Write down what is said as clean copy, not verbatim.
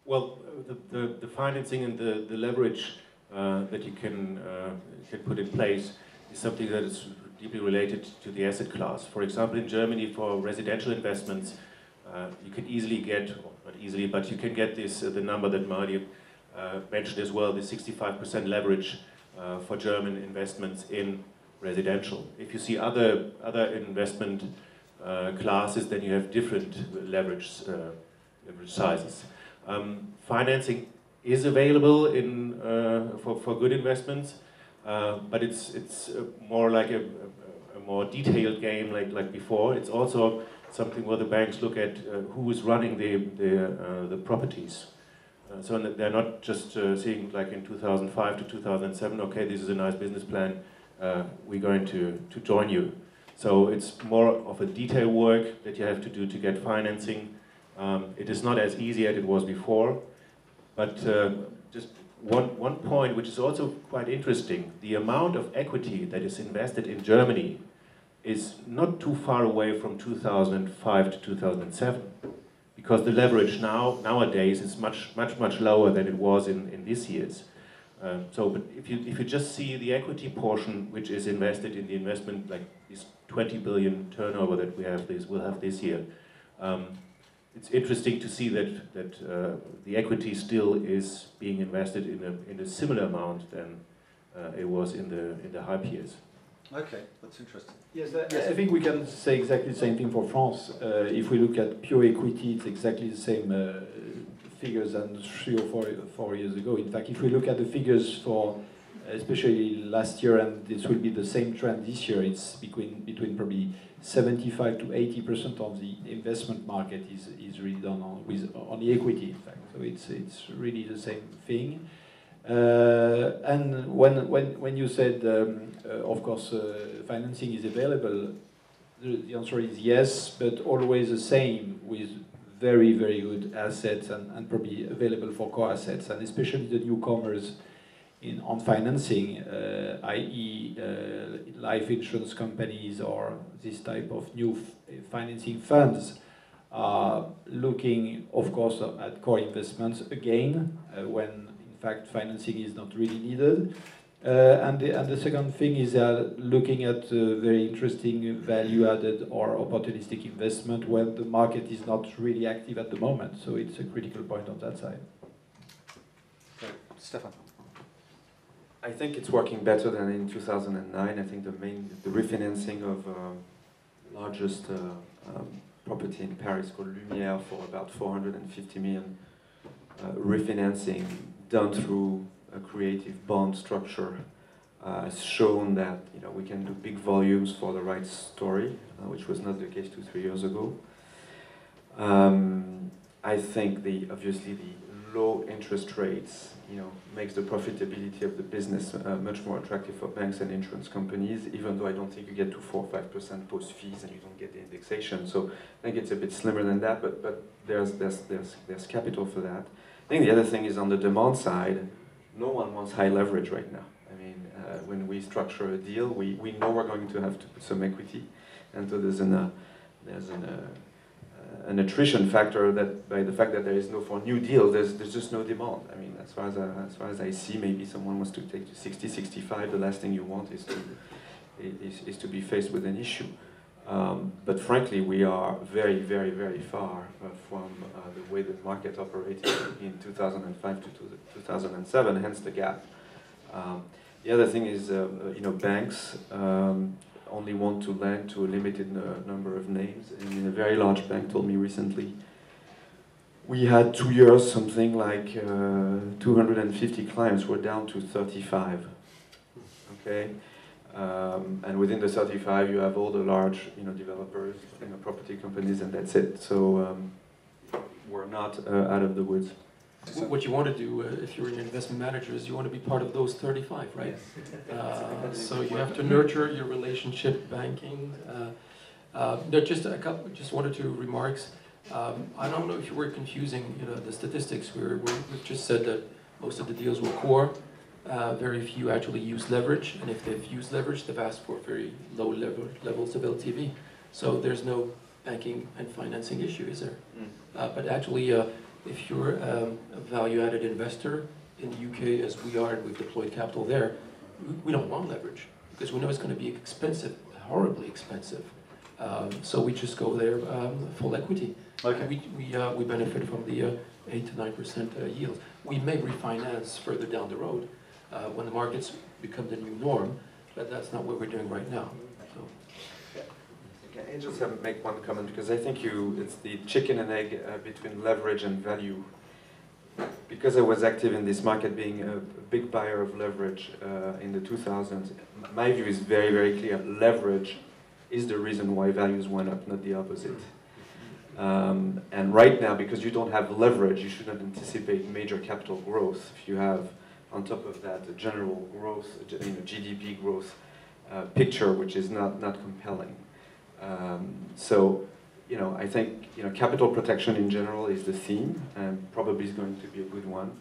Well, the financing and the leverage that you can put in place is something that is deeply related to the asset class. For example, in Germany, for residential investments, you can easily get, or not easily, but you can get this the number that Marty mentioned as well, the 65% leverage for German investments in residential. If you see other investment classes, then you have different leverage sizes. Financing is available in for good investments, but it's more like a more detailed game like before. It's also something where the banks look at who is running the properties. So they're not just seeing, like in 2005 to 2007, okay, this is a nice business plan, we're going to join you. So it's more of a detail work that you have to do to get financing. It is not as easy as it was before, but just one point which is also quite interesting, the amount of equity that is invested in Germany is not too far away from 2005 to 2007, because the leverage nowadays is much lower than it was in these years. But if you just see the equity portion which is invested in the investment, like this 20 billion turnover that we'll have this year, it's interesting to see that the equity still is being invested in a similar amount than it was in the hype years. Okay, that's interesting. Yes, I think we can say exactly the same thing for France. If we look at pure equity, it's exactly the same figures than 3 or 4 years ago. In fact, if we look at the figures for especially last year, and this will be the same trend this year, it's between probably 75 to 80% of the investment market is really done on the equity, in fact. So it's really the same thing. And when you said, of course, financing is available, the answer is yes, but always the same with very, very good assets and probably available for core assets, and especially the newcomers on financing, i.e. life insurance companies or this type of new financing funds are looking, of course, at core investments again, when in fact financing is not really needed. And the second thing is looking at very interesting value-added or opportunistic investment when the market is not really active at the moment. So it's a critical point on that side. Okay. Stefan. I think it's working better than in 2009. I think the refinancing of largest property in Paris called Lumière for about 450 million refinancing done through a creative bond structure has shown that we can do big volumes for the right story, which was not the case 2-3 years ago. I think obviously the low interest rates makes the profitability of the business much more attractive for banks and insurance companies, even though I don't think you get to 4 or 5% post fees and you don't get the indexation. So I think it's a bit slimmer than that, but there's capital for that. I think the other thing is on the demand side, no one wants high leverage right now. I mean, when we structure a deal, we know we're going to have to put some equity, and so there's an attrition factor that by the fact that there is for new deals, there's just no demand. I mean, as far as I see, maybe someone wants to take to 60, 65. The last thing you want is to be faced with an issue. But frankly, we are very, very, very far from the way the market operated in 2005 to 2007. Hence the gap. The other thing is, banks only want to lend to a limited number of names. And a very large bank told me recently, we had 2 years, something like 250 clients were down to 35. Okay, and within the 35, you have all the large, developers, property companies, and that's it. So we're not out of the woods. What you want to do, if you're an investment manager, is you want to be part of those 35, right? Yes. So you have to nurture your relationship banking. Just one or two remarks. I don't know if you were confusing, the statistics. We've just said that most of the deals were core. Very few actually use leverage, and if they've used leverage, they've asked for very low levels of LTV. So there's no banking and financing issue, is there? But actually, if you're a value-added investor in the UK, as we are, and we've deployed capital there, we don't want leverage because we know it's going to be expensive, horribly expensive. So we just go there full equity. Okay. We benefit from the 8 to 9% yields. We may refinance further down the road when the markets become the new norm, but that's not what we're doing right now. So. Can I just make one comment, because I think it's the chicken and egg between leverage and value. Because I was active in this market, being a big buyer of leverage in the 2000s, my view is very, very clear. Leverage is the reason why values went up, not the opposite. And right now, because you don't have leverage, you should not anticipate major capital growth. If you have, on top of that, a general growth, GDP growth picture, which is not compelling. So, I think capital protection in general is the theme, and probably is going to be a good one.